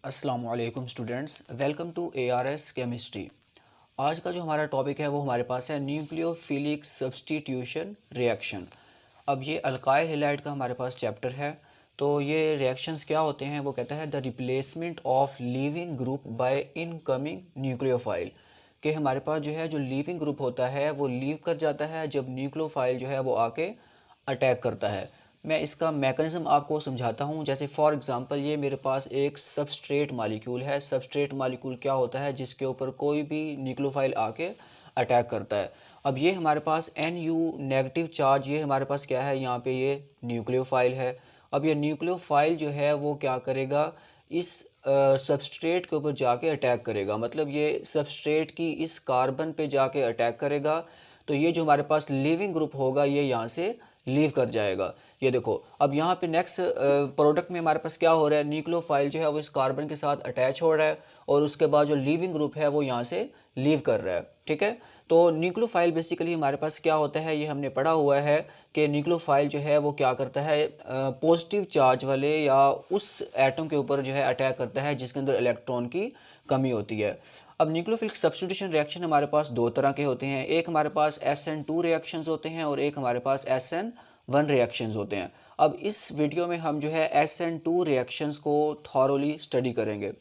अस्सलाम वालेकुम students, welcome to ARS chemistry. आज का जो हमारा टॉपिक है वो हमारे पास है न्यूक्लियोफिलिक सब्स्टिट्यूशन रिएक्शन। अब ये अल्काइल हैलाइड का हमारे पास चैप्टर है। तो ये रिएक्शंस क्या होते हैं, वो कहता है the replacement of leaving group by incoming nucleophile. कि हमारे पास जो है जो लीविंग ग्रुप होता है वो लीव कर जाता है जब न्यूक्लियोफाइल जो है वो आके अटैक करता है। मैं इसका मैकेनिज़्म आपको समझाता हूँ। जैसे फॉर एग्ज़ाम्पल ये मेरे पास एक सबस्ट्रेट मालिक्यूल है। सबस्ट्रेट मालिक्यूल क्या होता है, जिसके ऊपर कोई भी न्यूक्लियोफाइल आके अटैक करता है। अब ये हमारे पास NU नेगेटिव चार्ज, ये हमारे पास क्या है, यहाँ पे ये न्यूक्लियोफाइल है। अब ये न्यूक्लियोफाइल जो है वो क्या करेगा, इस सबस्ट्रेट के ऊपर जाके अटैक करेगा। मतलब ये सबस्ट्रेट की इस कार्बन पे जाके अटैक करेगा। तो ये जो हमारे पास लिविंग ग्रुप होगा ये यहाँ से लीव कर जाएगा। ये देखो, अब यहाँ पे नेक्स्ट प्रोडक्ट में हमारे पास क्या हो रहा है, न्यूक्लियोफाइल जो है वो इस कार्बन के साथ अटैच हो रहा है और उसके बाद जो लीविंग ग्रुप है वो यहाँ से लीव कर रहा है। ठीक है, तो न्यूक्लियोफाइल बेसिकली हमारे पास क्या होता है, ये हमने पढ़ा हुआ है कि न्यूक्लियोफाइल जो है वो क्या करता है, पॉजिटिव चार्ज वाले या उस एटम के ऊपर जो है अटैक करता है जिसके अंदर इलेक्ट्रॉन की कमी होती है। अब न्यूक्लियोफिलिक सब्स्टिट्यूशन रिएक्शन हमारे पास दो तरह के होते हैं। एक हमारे पास SN2 रिएक्शंस होते हैं और एक हमारे पास SN1 रिएक्शंस होते हैं। अब इस वीडियो में हम जो है SN2 रिएक्शंस को थॉरोली स्टडी करेंगे।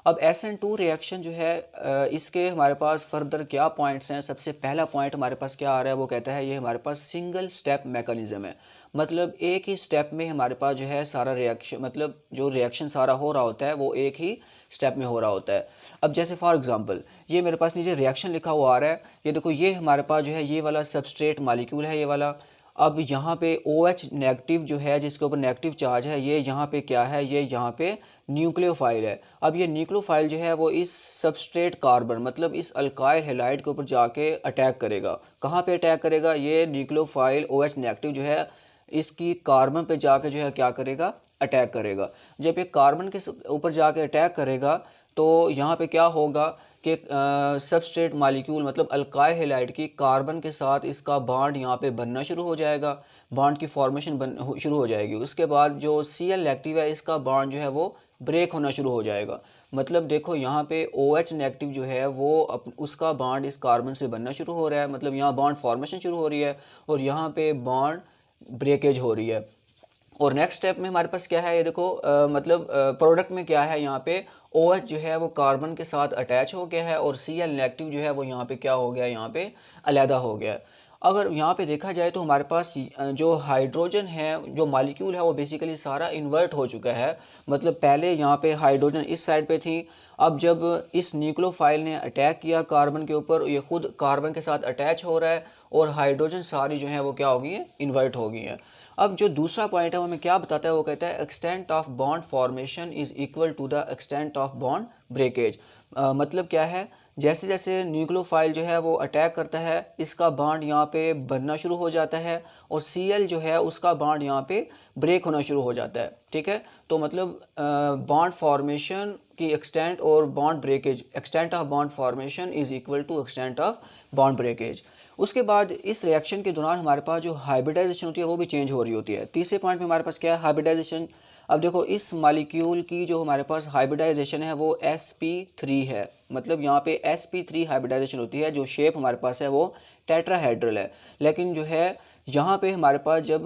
अब SN2 रिएक्शन जो है इसके हमारे पास फर्दर क्या पॉइंट्स हैं। सबसे पहला पॉइंट हमारे पास क्या आ रहा है, वो कहता है ये हमारे पास सिंगल स्टेप मैकेनिज्म है। मतलब एक ही स्टेप में हमारे पास जो है सारा रिएक्शन, मतलब जो रिएक्शन सारा हो रहा होता है वो एक ही स्टेप में हो रहा होता है। अब जैसे फॉर एग्जांपल ये मेरे पास नीचे रिएक्शन लिखा हुआ आ रहा है। ये देखो, ये हमारे पास जो है ये वाला सबस्ट्रेट मालिक्यूल है, ये वाला। अब यहाँ पे OH नेगेटिव जो है, जिसके ऊपर नेगेटिव चार्ज है, ये यहाँ पे क्या है, ये यहाँ पे न्यूक्लियोफाइल है। अब ये न्यूक्लियोफाइल जो है वो इस सबस्ट्रेट कार्बन, मतलब इस अल्काइल हैलाइड के ऊपर जाके अटैक करेगा। कहाँ पे अटैक करेगा, ये न्यूक्लियोफाइल OH नेगेटिव जो है इसकी कार्बन पे जाके जो है क्या करेगा, अटैक करेगा। जब ये कार्बन के ऊपर जाके अटैक करेगा तो यहाँ पे क्या होगा कि सबस्ट्रेट मालिक्यूल मतलब अल्काइल हैलाइड की कार्बन के साथ इसका बॉन्ड यहाँ पे बनना शुरू हो जाएगा। बॉन्ड की फॉर्मेशन शुरू हो जाएगी। उसके बाद जो Cl नेगेटिव है इसका बॉन्ड जो है वो ब्रेक होना शुरू हो जाएगा। मतलब देखो, यहाँ पे OH नेगेटिव जो है वो उसका बॉन्ड इस कार्बन से बनना शुरू हो रहा है। मतलब यहाँ बॉन्ड फॉर्मेशन शुरू हो रही है और यहाँ पे बॉन्ड ब्रेकेज हो रही है। और नेक्स्ट स्टेप में हमारे पास क्या है, ये देखो, मतलब प्रोडक्ट में क्या है, यहाँ पे OH जो है वो कार्बन के साथ अटैच हो गया है और Cl नेगेटिव जो है वो यहाँ पे क्या हो गया, यहाँ पे अलहदा हो गया है। अगर यहाँ पे देखा जाए तो हमारे पास जो हाइड्रोजन है, जो मॉलिक्यूल है, वो बेसिकली सारा इन्वर्ट हो चुका है। मतलब पहले यहाँ पे हाइड्रोजन इस साइड पे थी। अब जब इस न्यूक्लियोफाइल ने अटैक किया कार्बन के ऊपर, ये खुद कार्बन के साथ अटैच हो रहा है और हाइड्रोजन सारी जो है वो क्या हो गई है, इन्वर्ट हो गई है। अब जो दूसरा पॉइंट है वो हमें क्या बताता है, वो कहता है extent of bond formation is equal to the extent of bond breakage. मतलब क्या है, जैसे जैसे न्यूक्लियोफाइल जो है वो अटैक करता है इसका बॉन्ड यहाँ पे बनना शुरू हो जाता है और Cl जो है उसका बॉन्ड यहाँ पे ब्रेक होना शुरू हो जाता है। ठीक है, तो मतलब बॉन्ड फॉर्मेशन की एक्सटेंट और bond breakage, extent of bond formation is equal to extent of bond breakage. उसके बाद इस रिएक्शन के दौरान हमारे पास जो हाइब्रिडाइजेशन होती है वो भी चेंज हो रही होती है। तीसरे पॉइंट में हमारे पास क्या है, हाइब्रिडाइजेशन। अब देखो, इस मालिक्यूल की जो हमारे पास हाइब्रिडाइजेशन है वो sp3 है। मतलब यहाँ पे sp3 हाइब्रिडाइजेशन होती है। जो शेप हमारे पास है वो टेट्राहेड्रल है। लेकिन जो है यहाँ पे हमारे पास जब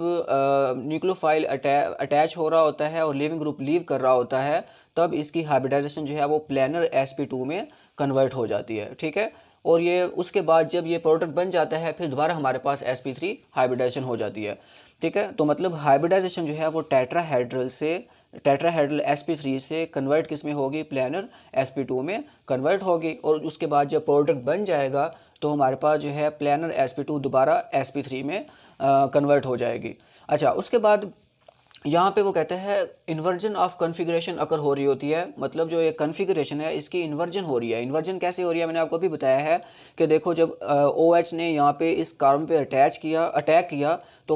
न्यूक्लियोफाइल अटैच हो रहा होता है और लिविंग ग्रुप लीव कर रहा होता है तब इसकी हाइब्रिडाइजेशन जो है वो प्लेनर sp2 में कन्वर्ट हो जाती है। ठीक है, और ये उसके बाद जब ये प्रोडक्ट बन जाता है फिर दोबारा हमारे पास sp3 हाइब्रिडाइजेशन हो जाती है। ठीक है, तो मतलब हाइब्रिडाइजेशन जो है वो टेट्राहेड्रल sp3 से कन्वर्ट किस में होगी, प्लेनर sp2 में कन्वर्ट होगी। और उसके बाद जब प्रोडक्ट बन जाएगा तो हमारे पास जो है प्लेनर sp2 दोबारा sp3 में कन्वर्ट हो जाएगी। अच्छा, उसके बाद यहाँ पे वो कहते हैं इन्वर्जन ऑफ कॉन्फ़िगरेशन अकर हो रही होती है। मतलब जो ये कॉन्फ़िगरेशन है इसकी इन्वर्जन हो रही है। इन्वर्जन कैसे हो रही है, मैंने आपको भी बताया है कि देखो, जब OH ने यहाँ पे इस कार्बन पे अटैक किया तो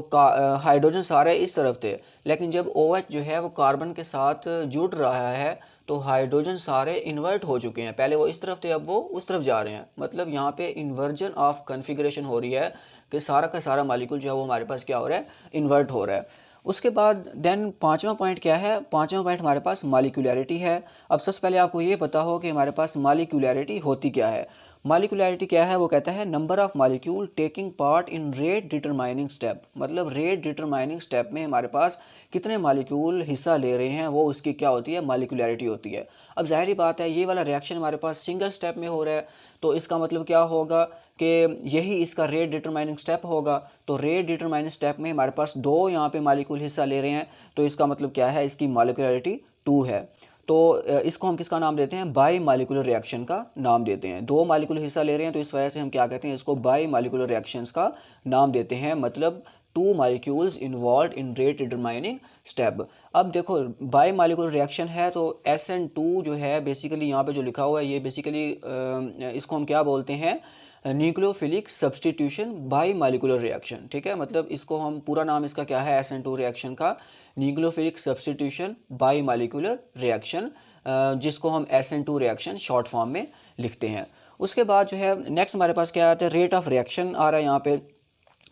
हाइड्रोजन सारे इस तरफ थे। लेकिन जब OH जो है वो कार्बन के साथ जुड़ रहा है तो हाइड्रोजन सारे इन्वर्ट हो चुके हैं। पहले वो इस तरफ थे, अब वो उस तरफ जा रहे हैं। मतलब यहाँ पे इन्वर्जन ऑफ कॉन्फ़िगरेशन हो रही है कि सारा का सारा मॉलिक्यूल जो है वो हमारे पास क्या हो रहा है, इन्वर्ट हो रहा है। उसके बाद देन पांचवा पॉइंट क्या है, पांचवा पॉइंट हमारे पास मॉलिक्यूलैरिटी है। अब सबसे पहले आपको ये पता हो कि हमारे पास मॉलिक्यूलैरिटी होती क्या है। मॉलिक्यूलैरिटी क्या है, वो कहता है number of molecule taking part in rate determining step, मतलब रेट डिटरमाइनिंग स्टेप में हमारे पास कितने मॉलिक्यूल हिस्सा ले रहे हैं, वो उसकी क्या होती है, मॉलिक्यूलैरिटी होती है। अब जाहिर बात है ये वाला रिएक्शन हमारे पास सिंगल स्टेप में हो रहा है, तो इसका मतलब क्या होगा कि यही इसका रेट डिटरमाइनिंग स्टेप होगा। तो रेट डिटरमाइनिंग स्टेप में हमारे पास 2 यहाँ पे मॉलिक्यूल हिस्सा ले रहे हैं, तो इसका मतलब क्या है, इसकी मॉलिक्यूलैरिटी 2 है। तो इसको हम किसका नाम देते हैं, बाई मॉलिक्यूलर रिएक्शन का नाम देते हैं। 2 मॉलिक्यूल हिस्सा ले रहे हैं तो इस वजह से हम क्या कहते हैं, इसको बाई मॉलिक्यूलर रिएक्शंस का नाम देते हैं, मतलब 2 molecules involve in rate determining step. अब देखो बाई मॉलिक्यूलर रिएक्शन है तो SN2 जो है बेसिकली यहाँ पे जो लिखा हुआ है ये बेसिकली इसको हम क्या बोलते हैं, nucleophilic substitution by molecular reaction. ठीक है, मतलब इसको हम पूरा नाम इसका क्या है, SN2 रिएक्शन का nucleophilic substitution by molecular reaction, जिसको हम SN2 रिएक्शन शॉर्ट फॉर्म में लिखते हैं। उसके बाद जो है नेक्स्ट हमारे पास क्या आता है, रेट ऑफ रिएक्शन आ रहा है यहाँ पे।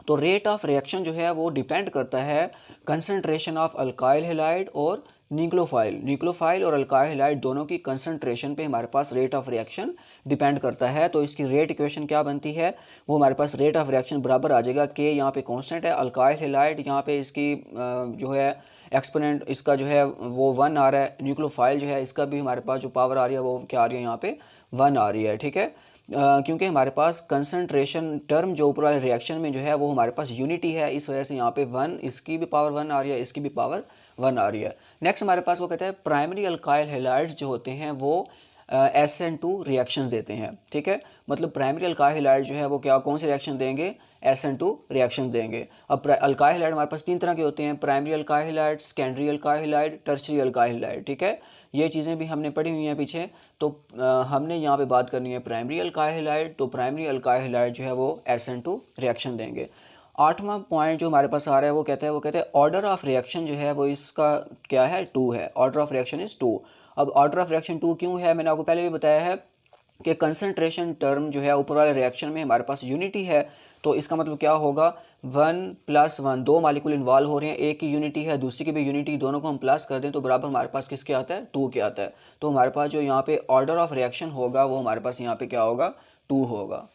तो रेट ऑफ रिएक्शन जो है वो डिपेंड करता है कंसंट्रेशन ऑफ अल्काइल हैलाइड और न्यूक्लियोफाइल और अल्काइल हैलाइड दोनों की कंसंट्रेशन पे हमारे पास रेट ऑफ रिएक्शन डिपेंड करता है। तो इसकी रेट इक्वेशन क्या बनती है, वो हमारे पास रेट ऑफ रिएक्शन बराबर आ जाएगा के, यहाँ पे कांस्टेंट है, अल्काइल हैलाइड यहाँ पे इसकी जो है एक्सपोनेंट इसका जो है वो 1 आ रहा है, न्यूक्लियोफाइल जो है इसका भी हमारे पास जो पावर आ रही है वो क्या आ रही है, यहाँ पे 1 आ रही है। ठीक है, क्योंकि हमारे पास कंसंट्रेशन टर्म जो ऊपर वाले रिएक्शन में जो है वो हमारे पास यूनिटी है, इस वजह से यहाँ पे 1, इसकी भी पावर 1 आ रही है, इसकी भी पावर 1 आ रही है। नेक्स्ट हमारे पास वो कहते हैं प्राइमरी अल्काइल हैलाइड्स जो होते हैं वो SN2 रिएक्शन देते हैं। ठीक है, मतलब प्राइमरी अल्काइल हैलाइड जो है वो क्या, कौन से रिएक्शन देंगे, SN2 रिएक्शन देंगे। अब अल्काइल हैलाइड हमारे पास 3 तरह के होते हैं, primary alkyl halide, secondary alkyl halide, tertiary alkyl halide. ठीक है, ये चीज़ें भी हमने पढ़ी हुई हैं पीछे। तो हमने यहाँ पे बात करनी है प्राइमरी अल्काइल हैलाइड, तो प्राइमरी अल्काइल हैलाइड जो है वो SN2 रिएक्शन देंगे। 8वां पॉइंट जो हमारे पास आ रहा है वो कहते हैं ऑर्डर ऑफ रिएक्शन जो है वो इसका क्या है, 2 है, ऑर्डर ऑफ रिएक्शन इज 2। अब ऑर्डर ऑफ रिएक्शन 2 क्यों है, मैंने आपको पहले भी बताया है कि कंसंट्रेशन टर्म जो है ऊपर वाले रिएक्शन में हमारे पास यूनिटी है, तो इसका मतलब क्या होगा, 1 + 1, 2 मॉलिक्यूल इन्वॉल्व हो रहे हैं, एक की यूनिटी है दूसरी की भी यूनिटी, दोनों को हम प्लस कर दें तो बराबर हमारे पास किसके आता है, 2 के आता है। तो हमारे पास जो यहाँ पे ऑर्डर ऑफ रिएक्शन होगा वो हमारे पास यहाँ पे क्या होगा, 2 होगा।